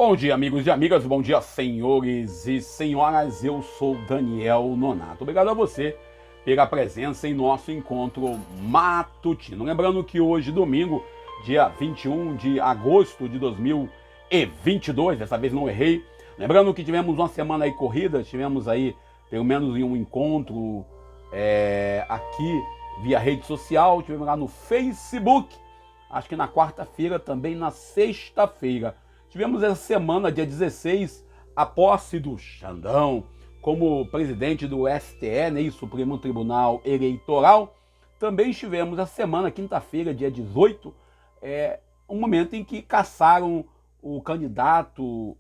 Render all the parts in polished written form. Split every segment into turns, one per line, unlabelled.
Bom dia, amigos e amigas, bom dia, senhores e senhoras. Eu sou Daniel Nonato. Obrigado a você pela presença em nosso encontro matutino. Lembrando que hoje, domingo, dia 21 de agosto de 2022, dessa vez não errei. Lembrando que tivemos uma semana aí corrida, tivemos aí pelo menos um encontro aqui via rede social, tivemos lá no Facebook, acho que na quarta-feira, também na sexta-feira. Tivemos essa semana, dia 16, a posse do Xandão como presidente do STE, né, Supremo Tribunal Eleitoral. Também estivemos essa semana, quinta-feira, dia 18, um momento em que caçaram o candidato,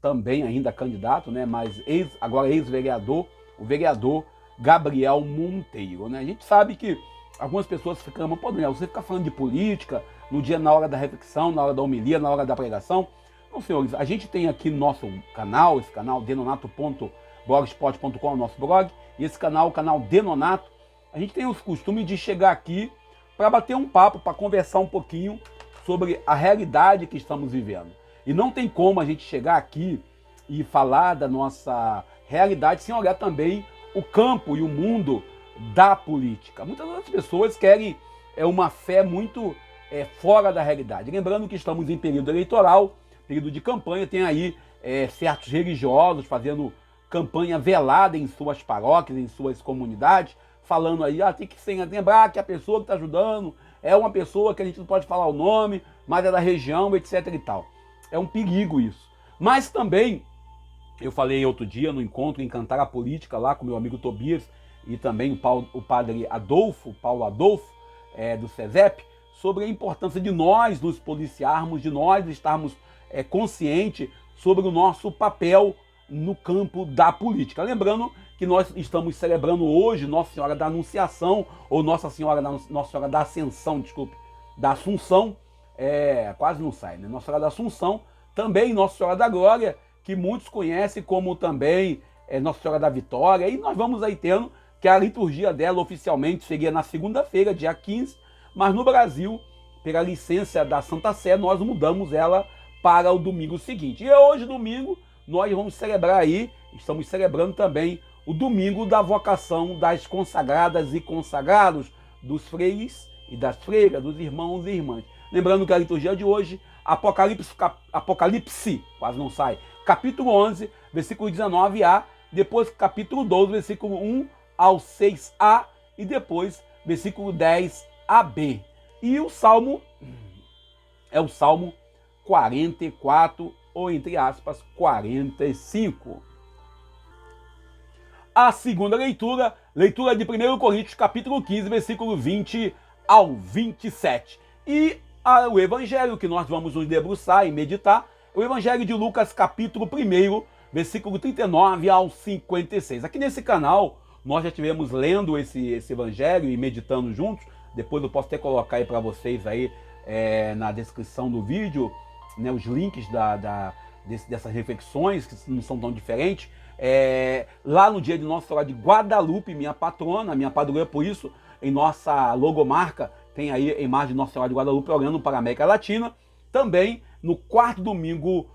também ainda candidato, né, mas agora ex-vereador, o vereador Gabriel Monteiro. Né? A gente sabe que algumas pessoas ficam, pô, Daniel, você fica falando de política no dia, na hora da reflexão, na hora da homilia, na hora da pregação. Então, senhores, a gente tem aqui no nosso canal, esse canal denonato.blogspot.com, nosso blog, e esse canal, o canal Denonato, a gente tem os costumes de chegar aqui para bater um papo, para conversar um pouquinho sobre a realidade que estamos vivendo. E não tem como a gente chegar aqui e falar da nossa realidade sem olhar também o campo e o mundo da política. Muitas das pessoas querem uma fé muito fora da realidade. Lembrando que estamos em período eleitoral, período de campanha, tem aí certos religiosos fazendo campanha velada em suas paróquias, em suas comunidades, falando aí, tem que lembrar que a pessoa que está ajudando é uma pessoa que a gente não pode falar o nome, mas é da região, etc e tal. É um perigo isso. Mas também, eu falei outro dia no encontro em Cantar a Política, lá com meu amigo Tobias, e também o padre Adolfo, Paulo Adolfo, do SESEP, sobre a importância de nós nos policiarmos, de nós estarmos conscientes sobre o nosso papel no campo da política. Lembrando que nós estamos celebrando hoje Nossa Senhora da Anunciação, ou Nossa Senhora da Ascensão, desculpe, da Assunção, quase não sai, né? Nossa Senhora da Assunção, também Nossa Senhora da Glória, que muitos conhecem como também Nossa Senhora da Vitória, e nós vamos aí tendo que a liturgia dela oficialmente seria na segunda-feira, dia 15, mas no Brasil, pela licença da Santa Sé, nós mudamos ela para o domingo seguinte. E hoje, domingo, nós vamos celebrar aí, estamos celebrando também o domingo da vocação das consagradas e consagrados, dos freires e das freiras, dos irmãos e irmãs. Lembrando que a liturgia de hoje, Apocalipse, quase não sai, capítulo 11, versículo 19a, depois capítulo 12, versículo 1 ao 6a, e depois versículo 10ab. E o salmo é o Salmo 44, ou entre aspas, 45. A segunda leitura de 1 Coríntios, capítulo 15, versículo 20 ao 27. E o evangelho que nós vamos nos debruçar e meditar, o evangelho de Lucas, capítulo 1, versículo 39 ao 56. Aqui nesse canal, nós já estivemos lendo esse evangelho e meditando juntos. Depois eu posso até colocar aí para vocês aí na descrição do vídeo, né, os links dessas reflexões, que não são tão diferentes. Lá no dia de Nossa Senhora de Guadalupe, minha patrona, minha padroeira, por isso, em nossa logomarca, tem aí a imagem de Nossa Senhora de Guadalupe olhando para a América Latina. Também no quarto domingo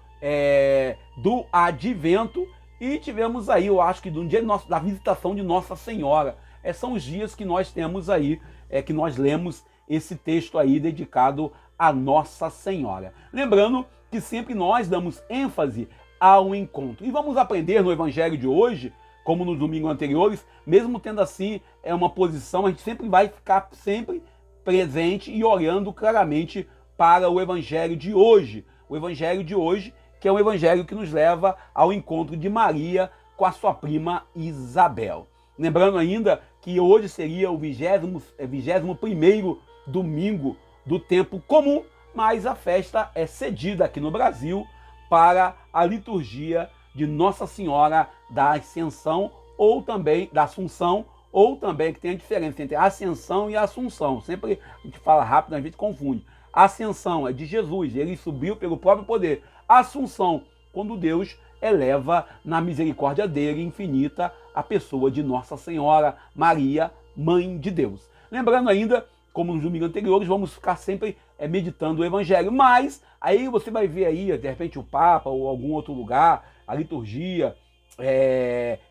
do Advento. E tivemos aí, eu acho que no dia da visitação de Nossa Senhora. São os dias que nós temos aí, que nós lemos esse texto aí dedicado a Nossa Senhora. Lembrando que sempre nós damos ênfase ao encontro. E vamos aprender no evangelho de hoje, como nos domingos anteriores, mesmo tendo assim uma posição, a gente sempre vai ficar sempre presente e olhando claramente para o evangelho de hoje. O evangelho de hoje, que é um evangelho que nos leva ao encontro de Maria com a sua prima Isabel. Lembrando ainda que hoje seria o 21º domingo do tempo comum, mas a festa é cedida aqui no Brasil para a liturgia de Nossa Senhora da Ascensão, ou também da Assunção, ou também que tem a diferença entre Ascensão e Assunção. Sempre a gente fala rápido, a gente confunde. A Ascensão é de Jesus, ele subiu pelo próprio poder. A Assunção, quando Deus eleva na misericórdia dele infinita a pessoa de Nossa Senhora Maria, Mãe de Deus. Lembrando ainda como nos domingos anteriores, vamos ficar sempre meditando o Evangelho. Mas aí você vai ver aí, de repente, o Papa ou algum outro lugar, a liturgia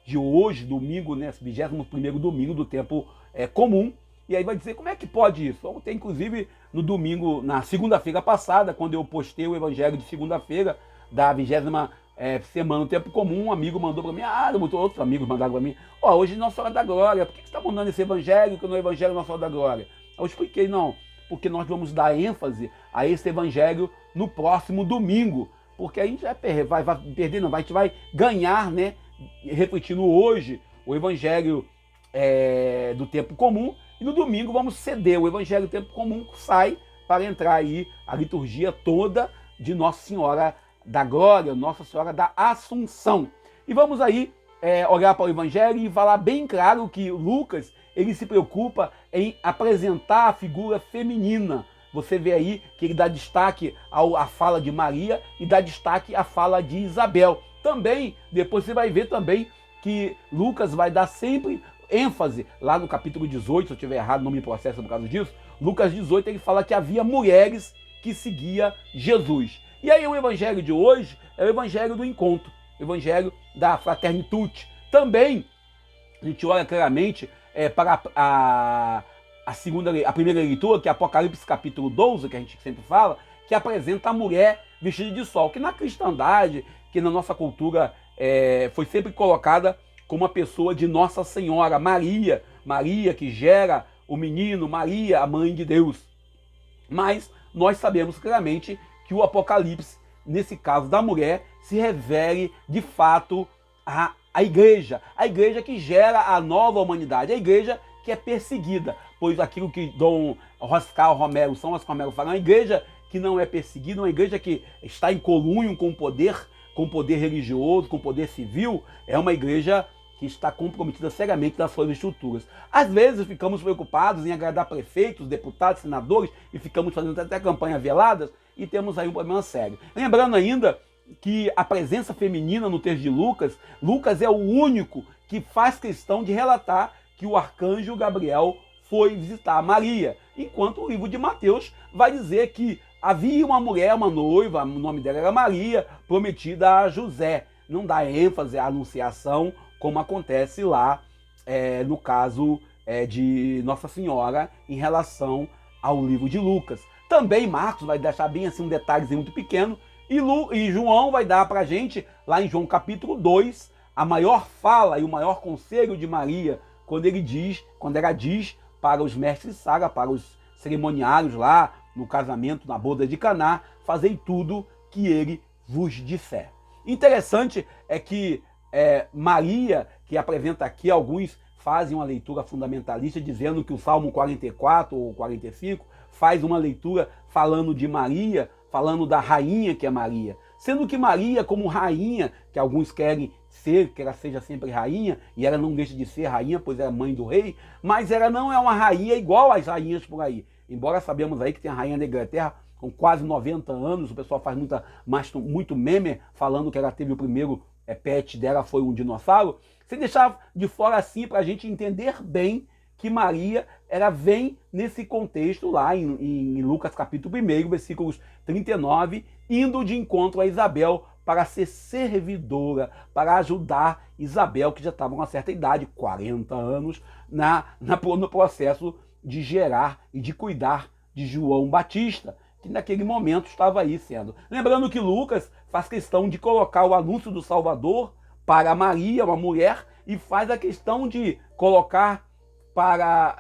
de hoje, domingo, né, 21º domingo do tempo comum. E aí vai dizer, como é que pode isso? Ontem, inclusive, no domingo, na segunda-feira passada, quando eu postei o Evangelho de segunda-feira, da 20ª semana do tempo comum, um amigo mandou para mim, outros amigos mandaram para mim, hoje é Nossa Hora da Glória, por que você está mandando esse Evangelho que não é Evangelho Nossa Hora da Glória? Eu expliquei, não, porque nós vamos dar ênfase a esse Evangelho no próximo domingo, porque a gente vai perder, não, a gente vai ganhar, né, refletindo hoje o Evangelho do tempo comum, e no domingo vamos ceder, o Evangelho do tempo comum sai para entrar aí a liturgia toda de Nossa Senhora da Glória, Nossa Senhora da Assunção. E vamos aí olhar para o Evangelho e falar bem claro que Lucas, ele se preocupa em apresentar a figura feminina. Você vê aí que ele dá destaque à fala de Maria e dá destaque à fala de Isabel. Também, depois você vai ver também que Lucas vai dar sempre ênfase, lá no capítulo 18, se eu estiver errado, não me processa por causa disso, Lucas 18 ele fala que havia mulheres que seguiam Jesus. E aí o evangelho de hoje é o evangelho do encontro, o evangelho da fraternitude. Também a gente olha claramente para a primeira leitura, que é Apocalipse capítulo 12, que a gente sempre fala, que apresenta a mulher vestida de sol, que na cristandade, que na nossa cultura foi sempre colocada como uma pessoa de Nossa Senhora, Maria, Maria que gera o menino, Maria, a mãe de Deus. Mas nós sabemos claramente que o Apocalipse, nesse caso da mulher, se refere de fato à igreja que gera a nova humanidade, a igreja que é perseguida, pois aquilo que Dom Oscar Romero, São Oscar Romero fala, uma igreja que não é perseguida, uma igreja que está em colunho com o poder religioso, com o poder civil, é uma igreja que está comprometida seriamente nas suas estruturas. Às vezes ficamos preocupados em agradar prefeitos, deputados, senadores e ficamos fazendo até campanhas veladas e temos aí um problema sério. Lembrando ainda que a presença feminina no texto de Lucas, Lucas é o único que faz questão de relatar que o arcanjo Gabriel foi visitar Maria, enquanto o livro de Mateus vai dizer que havia uma mulher, uma noiva, o nome dela era Maria, prometida a José. Não dá ênfase à anunciação, como acontece lá no caso de Nossa Senhora em relação ao livro de Lucas. Também Marcos vai deixar bem assim um detalhezinho muito pequeno, e João vai dar para a gente, lá em João capítulo 2, a maior fala e o maior conselho de Maria, quando ela diz para os mestres Sara, para os cerimoniários lá no casamento, na boda de Caná, fazei tudo que ele vos disser. Interessante é que Maria, que apresenta aqui, alguns fazem uma leitura fundamentalista dizendo que o Salmo 44 ou 45 faz uma leitura falando de Maria, falando da rainha que é Maria. Sendo que Maria, como rainha, que alguns querem que ela seja sempre rainha, e ela não deixa de ser rainha, pois é mãe do rei, mas ela não é uma rainha igual às rainhas por aí. Embora sabemos aí que tem a rainha da Inglaterra com quase 90 anos, o pessoal faz muito meme falando que ela teve o primeiro pet dela, foi um dinossauro. Sem deixar de fora assim para a gente entender bem que Maria ela vem nesse contexto lá em Lucas capítulo 1, versículos 39, indo de encontro a Isabel para ser servidora, para ajudar Isabel, que já estava com uma certa idade, 40 anos, no processo de gerar e de cuidar de João Batista, que naquele momento estava aí sendo. Lembrando que Lucas faz questão de colocar o anúncio do Salvador para Maria, uma mulher, e faz a questão de colocar para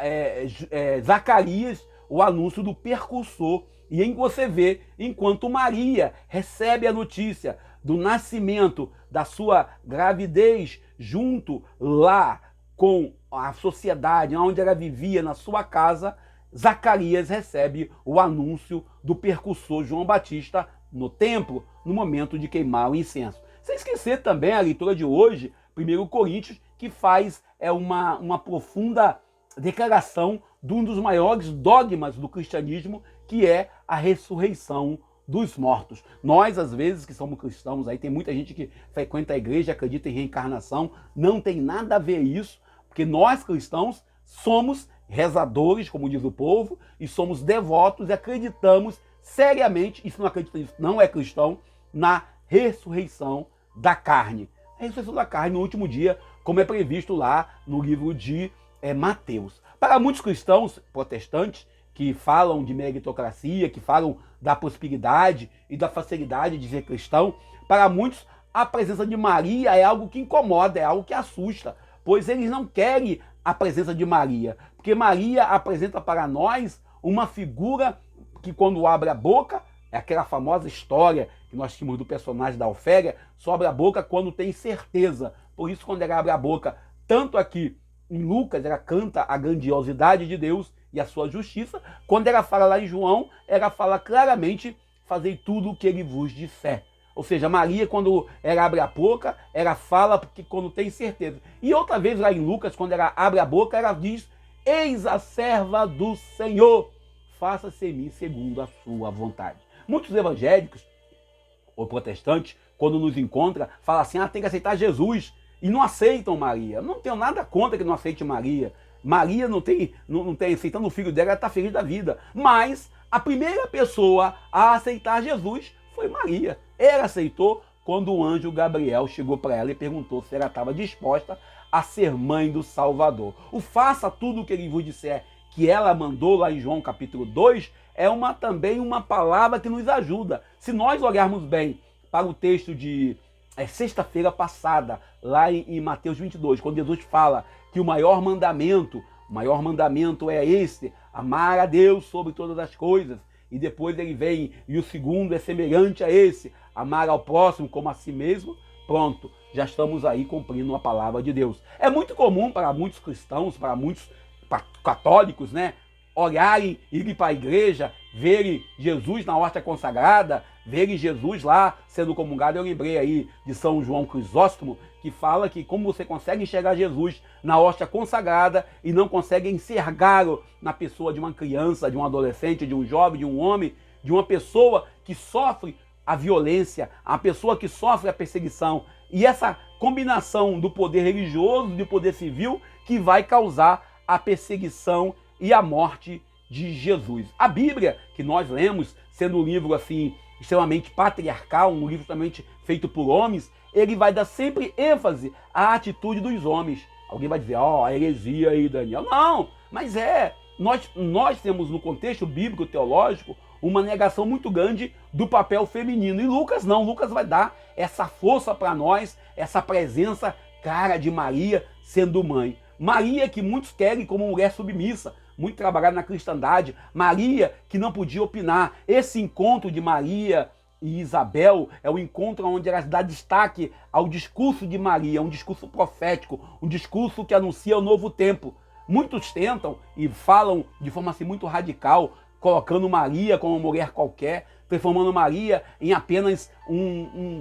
Zacarias o anúncio do percursor. E em você vê, enquanto Maria recebe a notícia do nascimento da sua gravidez junto lá com a sociedade onde ela vivia, na sua casa, Zacarias recebe o anúncio do percursor João Batista no templo, no momento de queimar o incenso. Sem esquecer também a leitura de hoje, 1 Coríntios, que faz uma profunda declaração de um dos maiores dogmas do cristianismo, que é a ressurreição dos mortos. Nós, às vezes, que somos cristãos, aí tem muita gente que frequenta a igreja, acredita em reencarnação, não tem nada a ver isso, porque nós, cristãos, somos rezadores, como diz o povo, e somos devotos e acreditamos seriamente, e se não acredita nisso, não é cristão, na ressurreição da carne. A ressurreição da carne no último dia, como é previsto lá no livro de Mateus. Para muitos cristãos protestantes que falam de meritocracia, que falam da prosperidade e da facilidade de ser cristão, para muitos a presença de Maria é algo que incomoda, é algo que assusta, pois eles não querem a presença de Maria, porque Maria apresenta para nós uma figura que quando abre a boca, é aquela famosa história que nós tínhamos do personagem da Ofélia, só abre a boca quando tem certeza. Por isso, quando ela abre a boca, tanto aqui em Lucas, ela canta a grandiosidade de Deus e a sua justiça. Quando ela fala lá em João, ela fala claramente, fazei tudo o que ele vos disser. Ou seja, Maria, quando ela abre a boca, ela fala porque quando tem certeza. E outra vez lá em Lucas, quando ela abre a boca, ela diz, eis a serva do Senhor, faça-se em mim segundo a sua vontade. Muitos evangélicos ou protestantes, quando nos encontram, falam assim, tem que aceitar Jesus, e não aceitam Maria. Não tenho nada contra que não aceite Maria. Maria não tem aceitando o filho dela, ela está feliz da vida. Mas a primeira pessoa a aceitar Jesus foi Maria. Ela aceitou quando o anjo Gabriel chegou para ela e perguntou se ela estava disposta a ser mãe do Salvador. O faça tudo o que ele vos disser, que ela mandou lá em João capítulo 2, é também uma palavra que nos ajuda. Se nós olharmos bem para o texto de sexta-feira passada, lá em Mateus 22, quando Jesus fala que o maior mandamento é esse, amar a Deus sobre todas as coisas. E depois ele vem, e o segundo é semelhante a esse, amar ao próximo como a si mesmo. Pronto, já estamos aí cumprindo a palavra de Deus. É muito comum para muitos cristãos, para muitos católicos, né? Olharem, irem para a igreja, verem Jesus na hóstia consagrada, verem Jesus lá sendo comungado. Eu lembrei aí de São João Crisóstomo, que fala que como você consegue enxergar Jesus na hóstia consagrada e não consegue enxergá-lo na pessoa de uma criança, de um adolescente, de um jovem, de um homem, de uma pessoa que sofre a violência, a pessoa que sofre a perseguição. E essa combinação do poder religioso e do poder civil que vai causar a perseguição e a morte de Jesus. A Bíblia, que nós lemos, sendo um livro assim extremamente patriarcal, um livro extremamente feito por homens, ele vai dar sempre ênfase à atitude dos homens. Alguém vai dizer, a heresia aí, Daniel. Não, mas nós temos no contexto bíblico, teológico, uma negação muito grande do papel feminino. E Lucas não, Lucas vai dar essa força para nós, essa presença clara de Maria sendo mãe. Maria que muitos querem como mulher submissa, muito trabalhada na cristandade. Maria que não podia opinar. Esse encontro de Maria e Isabel é o encontro onde elas dão destaque ao discurso de Maria, um discurso profético, um discurso que anuncia o novo tempo. Muitos tentam e falam de forma assim muito radical, colocando Maria como uma mulher qualquer, transformando Maria em apenas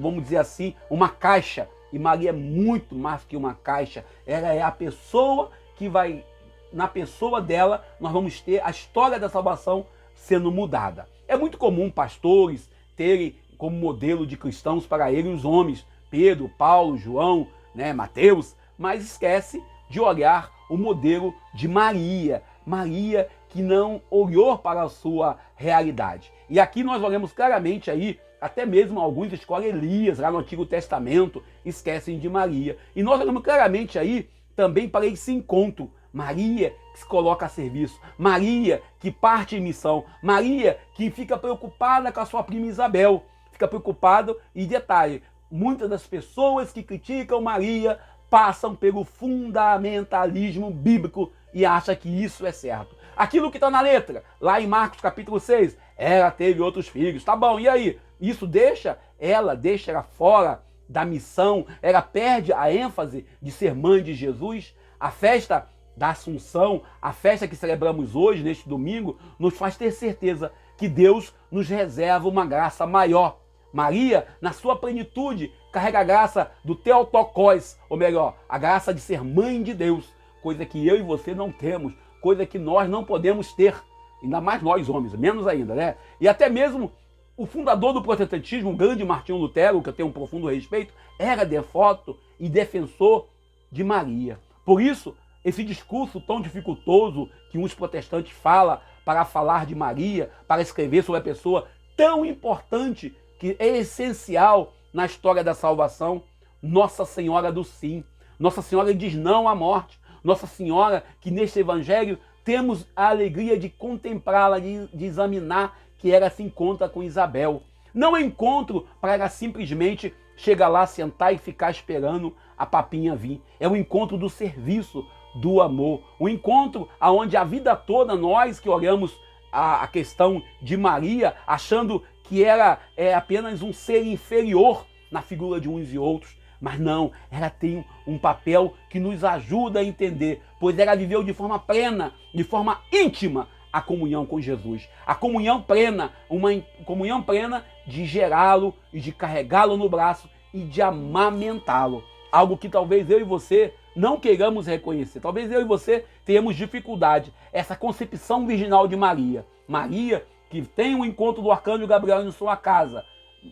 vamos dizer assim, uma caixa. E Maria é muito mais que uma caixa. Ela é a pessoa que vai, na pessoa dela, nós vamos ter a história da salvação sendo mudada. É muito comum pastores terem como modelo de cristãos para eles os homens, Pedro, Paulo, João, Mateus, mas esquece de olhar o modelo de Maria. Maria que não olhou para a sua realidade. E aqui nós olhamos claramente aí, até mesmo alguns escolhem Elias, lá no Antigo Testamento, esquecem de Maria. E nós olhamos claramente aí também para esse encontro. Maria que se coloca a serviço, Maria que parte em missão, Maria que fica preocupada com a sua prima Isabel, fica preocupada, e detalhe, muitas das pessoas que criticam Maria passam pelo fundamentalismo bíblico e acham que isso é certo. Aquilo que está na letra, lá em Marcos capítulo 6, ela teve outros filhos, tá bom, e aí? Isso deixa ela fora da missão, ela perde a ênfase de ser mãe de Jesus. A festa da Assunção, a festa que celebramos hoje, neste domingo, nos faz ter certeza que Deus nos reserva uma graça maior. Maria, na sua plenitude, carrega a graça do Theotokos, ou melhor, a graça de ser mãe de Deus, coisa que eu e você não temos, coisa que nós não podemos ter, ainda mais nós homens, menos ainda, né? E até mesmo o fundador do protestantismo, o grande Martinho Lutero, que eu tenho um profundo respeito, era devoto e defensor de Maria. Por isso, esse discurso tão dificultoso que uns protestantes falam para falar de Maria, para escrever sobre a pessoa tão importante, que é essencial na história da salvação, Nossa Senhora do Sim. Nossa Senhora diz não à morte. Nossa Senhora, que neste evangelho temos a alegria de contemplá-la, de examinar que ela se encontra com Isabel. Não é encontro para ela simplesmente chegar lá, sentar e ficar esperando a papinha vir. É um encontro do serviço, do amor. Um encontro onde a vida toda nós que olhamos a questão de Maria, achando que ela é apenas um ser inferior na figura de uns e outros. Mas não, ela tem um papel que nos ajuda a entender, pois ela viveu de forma plena, de forma íntima, a comunhão com Jesus. A comunhão plena, uma comunhão plena de gerá-lo e de carregá-lo no braço e de amamentá-lo. Algo que talvez eu e você não queiramos reconhecer. Talvez eu e você tenhamos dificuldade. Essa concepção virginal de Maria. Maria que tem um encontro do arcanjo Gabriel em sua casa.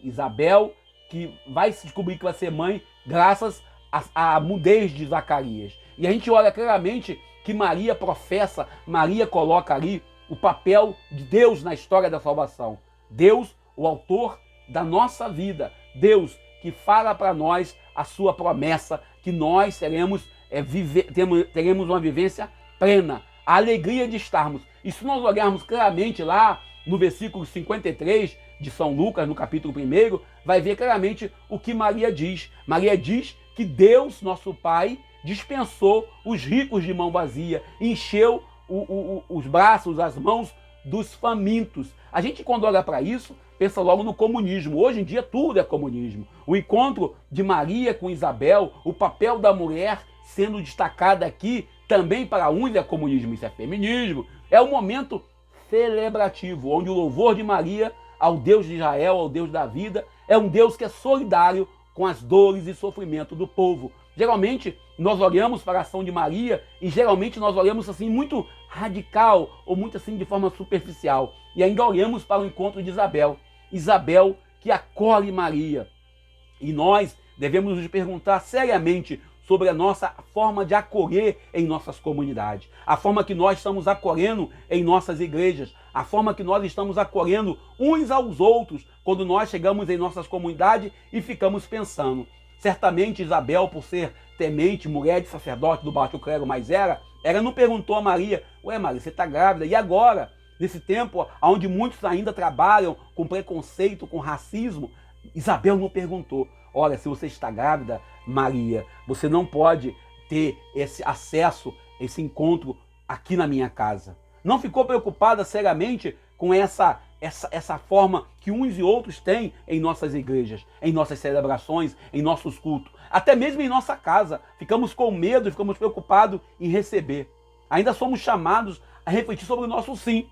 Isabel que vai se descobrir que vai ser mãe graças à mudez de Zacarias. E a gente olha claramente que Maria professa, Maria coloca ali o papel de Deus na história da salvação. Deus, o autor da nossa vida. Deus que fala para nós a sua promessa, que nós teremos uma vivência plena, a alegria de estarmos. E se nós olharmos claramente lá no versículo 53 de São Lucas, no capítulo 1, vai ver claramente o que Maria diz. Maria diz que Deus, nosso Pai, dispensou os ricos de mão vazia, encheu os braços, as mãos dos famintos. A gente, quando olha para isso, pensa logo no comunismo. Hoje em dia tudo é comunismo. O encontro de Maria com Isabel, o papel da mulher sendo destacada aqui, também para uns é comunismo, isso é feminismo. É um momento celebrativo, onde o louvor de Maria ao Deus de Israel, ao Deus da vida, é um Deus que é solidário com as dores e sofrimento do povo. Geralmente, nós olhamos para a ação de Maria e geralmente nós olhamos assim muito radical ou muito assim de forma superficial. E ainda olhamos para o encontro de Isabel. Isabel que acolhe Maria. E nós devemos nos perguntar seriamente sobre a nossa forma de acolher em nossas comunidades, a forma que nós estamos acolhendo em nossas igrejas, a forma que nós estamos acolhendo uns aos outros quando nós chegamos em nossas comunidades e ficamos pensando. Certamente Isabel, por ser temente, mulher de sacerdote do baixo clero, mas ela não perguntou a Maria, ué Maria, você está grávida? E agora? Nesse tempo onde muitos ainda trabalham com preconceito, com racismo, Isabel não perguntou. Olha, se você está grávida, Maria, você não pode ter esse acesso, esse encontro aqui na minha casa. Não ficou preocupada seriamente com essa forma que uns e outros têm em nossas igrejas, em nossas celebrações, em nossos cultos. Até mesmo em nossa casa. Ficamos com medo, ficamos preocupados em receber. Ainda somos chamados a refletir sobre o nosso sim.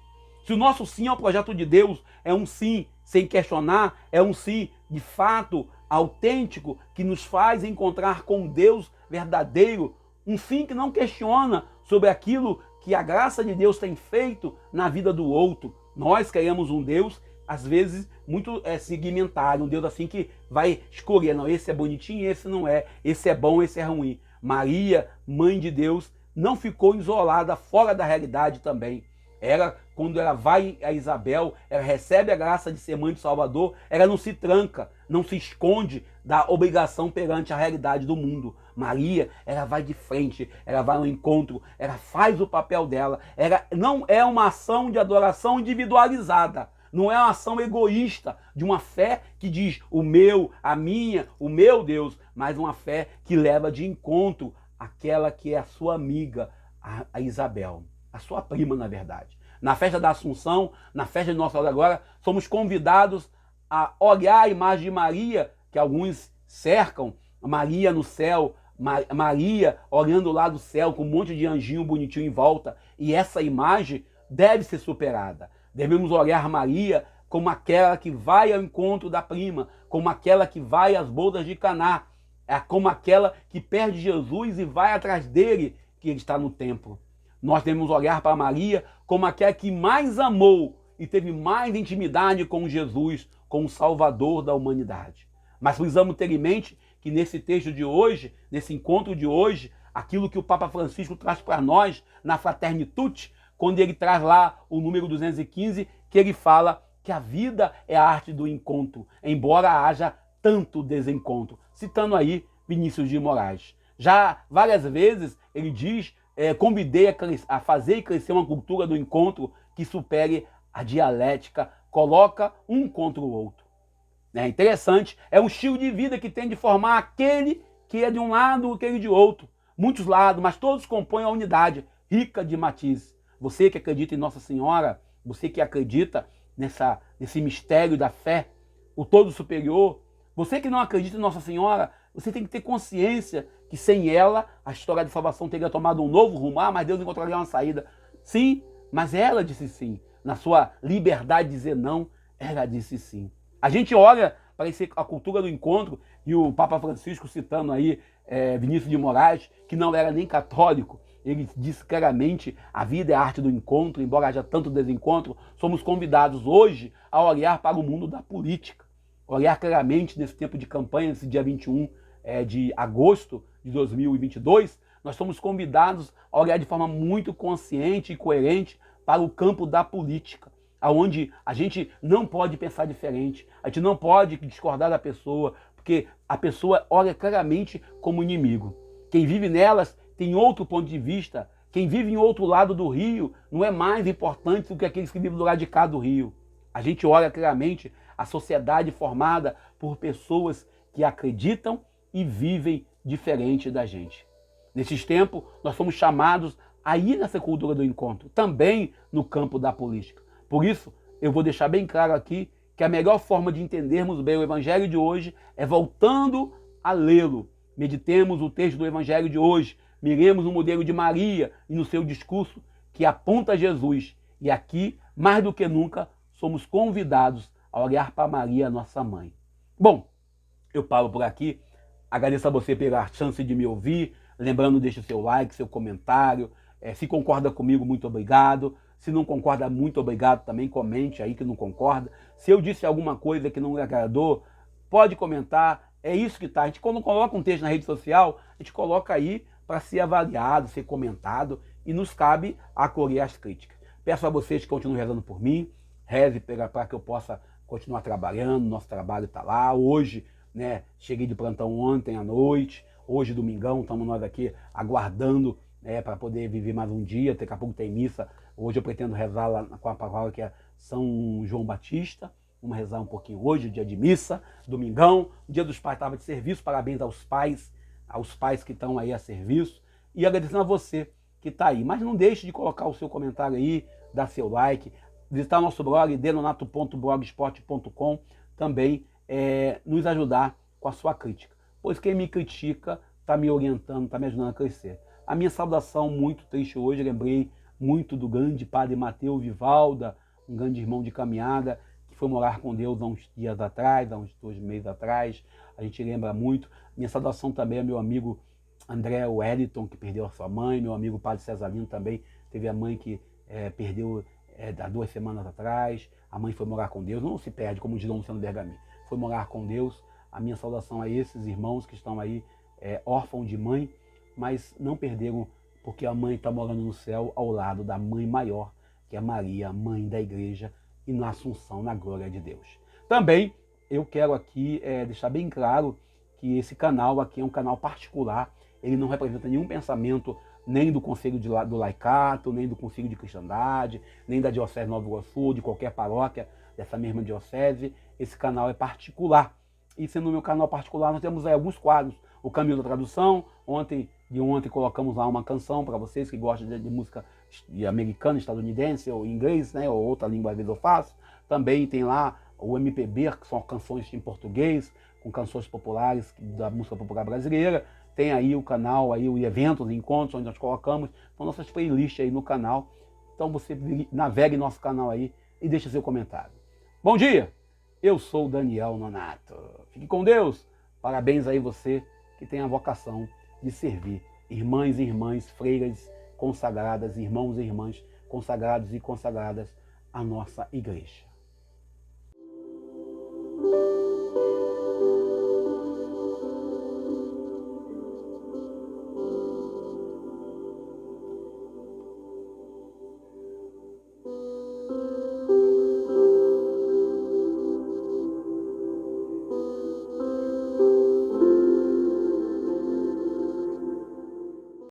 Se o nosso sim ao projeto de Deus é um sim sem questionar, é um sim de fato autêntico, que nos faz encontrar com Deus verdadeiro, um sim que não questiona sobre aquilo que a graça de Deus tem feito na vida do outro. Nós queremos um Deus, às vezes, muito segmentário, um Deus assim que vai escolher, não, esse é bonitinho, esse não é, esse é bom, esse é ruim. Maria, mãe de Deus, não ficou isolada, fora da realidade também. Ela, quando ela vai a Isabel, ela recebe a graça de ser mãe do Salvador, ela não se tranca, não se esconde da obrigação perante a realidade do mundo. Maria, ela vai de frente, ela vai ao encontro, ela faz o papel dela. Ela não é uma ação de adoração individualizada, não é uma ação egoísta de uma fé que diz o meu, a minha, o meu Deus, mas uma fé que leva de encontro aquela que é a sua amiga, a Isabel. A sua prima, na verdade. Na festa da Assunção, na festa de Nossa Senhora agora, somos convidados a olhar a imagem de Maria, que alguns cercam, Maria no céu, Maria olhando lá do céu com um monte de anjinho bonitinho em volta. E essa imagem deve ser superada. Devemos olhar Maria como aquela que vai ao encontro da prima, como aquela que vai às bodas de Caná, como aquela que perde Jesus e vai atrás dele, que ele está no templo. Nós devemos olhar para Maria como aquela que mais amou e teve mais intimidade com Jesus, com o Salvador da humanidade. Mas precisamos ter em mente que nesse texto de hoje, nesse encontro de hoje, aquilo que o Papa Francisco traz para nós na Fratelli Tutti, quando ele traz lá o número 215, que ele fala que a vida é a arte do encontro, embora haja tanto desencontro. Citando aí Vinícius de Moraes. Já várias vezes ele diz, convidei a fazer crescer uma cultura do encontro que supere a dialética, coloca um contra o outro. É interessante, é um estilo de vida que tem de formar aquele que é de um lado e aquele de outro. Muitos lados, mas todos compõem a unidade, rica de matizes. Você que acredita em Nossa Senhora, você que acredita nesse mistério da fé, o todo superior, você que não acredita em Nossa Senhora, você tem que ter consciência que sem ela a história de salvação teria tomado um novo rumo, mas Deus encontraria uma saída. Sim, mas ela disse sim. Na sua liberdade de dizer não, ela disse sim. A gente olha para a cultura do encontro, e o Papa Francisco citando aí Vinícius de Moraes, que não era nem católico, ele disse claramente, a vida é a arte do encontro, embora haja tanto desencontro, somos convidados hoje a olhar para o mundo da política, olhar claramente nesse tempo de campanha, nesse dia 21 de agosto de 2022, nós somos convidados a olhar de forma muito consciente e coerente para o campo da política, onde a gente não pode pensar diferente, a gente não pode discordar da pessoa, porque a pessoa olha claramente como inimigo. Quem vive nelas tem outro ponto de vista. Quem vive em outro lado do rio não é mais importante do que aqueles que vivem do lado de cá do rio. A gente olha claramente a sociedade formada por pessoas que acreditam e vivem diferente da gente. Nesses tempos, nós somos chamados a ir nessa cultura do encontro, também no campo da política. Por isso, eu vou deixar bem claro aqui que a melhor forma de entendermos bem o Evangelho de hoje é voltando a lê-lo. Meditemos o texto do Evangelho de hoje, miremos no modelo de Maria e no seu discurso que aponta a Jesus. E aqui, mais do que nunca, somos convidados a olhar para Maria, nossa mãe. Bom, eu paro por aqui. Agradeço a você pela chance de me ouvir. Lembrando, deixe o seu like, seu comentário. Se concorda comigo, muito obrigado. Se não concorda, muito obrigado também. Comente aí que não concorda. Se eu disse alguma coisa que não lhe agradou, pode comentar. É isso que tá. A gente, quando coloca um texto na rede social, a gente coloca aí para ser avaliado, ser comentado, e nos cabe acolher as críticas. Peço a vocês que continuem rezando por mim, reze para que eu possa continuar trabalhando, nosso trabalho está lá. Hoje, né, cheguei de plantão ontem à noite, hoje domingão, estamos nós aqui aguardando para poder viver mais um dia, daqui a pouco tem missa. Hoje eu pretendo rezar lá com a palavra que é São João Batista, vamos rezar um pouquinho hoje, dia de missa, domingão, dia dos pais estava de serviço, parabéns aos pais que estão aí a serviço, e agradecendo a você que está aí. Mas não deixe de colocar o seu comentário aí, dar seu like, visitar nosso blog, denonato.blogspot.com, também nos ajudar com a sua crítica. Pois quem me critica está me orientando, está me ajudando a crescer. A minha saudação muito triste hoje, lembrei muito do grande padre Mateus Vivalda, um grande irmão de caminhada, que foi morar com Deus há uns dias atrás, há uns 2 meses atrás. A gente lembra muito. Minha saudação também é meu amigo André Wellington, que perdeu a sua mãe, meu amigo padre Cesarino também teve a mãe que perdeu há 2 semanas atrás. A mãe foi morar com Deus, não se perde, como diz Dom Luciano Bergamin. Foi morar com Deus. A minha saudação a esses irmãos que estão aí órfãos de mãe, mas não perderam, porque a mãe está morando no céu ao lado da mãe maior, que é Maria, mãe da igreja, e na Assunção, na glória de Deus. Também eu quero aqui deixar bem claro que esse canal aqui é um canal particular, ele não representa nenhum pensamento nem do Conselho do Laicato, nem do Conselho de Cristandade, nem da Diocese de Nova Iguaçu, de qualquer paróquia dessa mesma diocese. Esse canal é particular. E sendo o meu canal particular, nós temos aí alguns quadros. O Caminho da Tradução, ontem colocamos lá uma canção para vocês que gostam de música americana, estadunidense, ou inglês, né, ou outra língua às vezes eu faço. Também tem lá o MPB, que são canções em português, com canções populares da música popular brasileira. Tem aí o canal, aí o eventos, encontros, onde nós colocamos nossas playlists aí no canal. Então você navegue em nosso canal aí e deixe seu comentário. Bom dia! Eu sou o Daniel Nonato. Fique com Deus. Parabéns aí você que tem a vocação de servir irmãs e irmãs, freiras consagradas, irmãos e irmãs consagrados e consagradas à nossa igreja.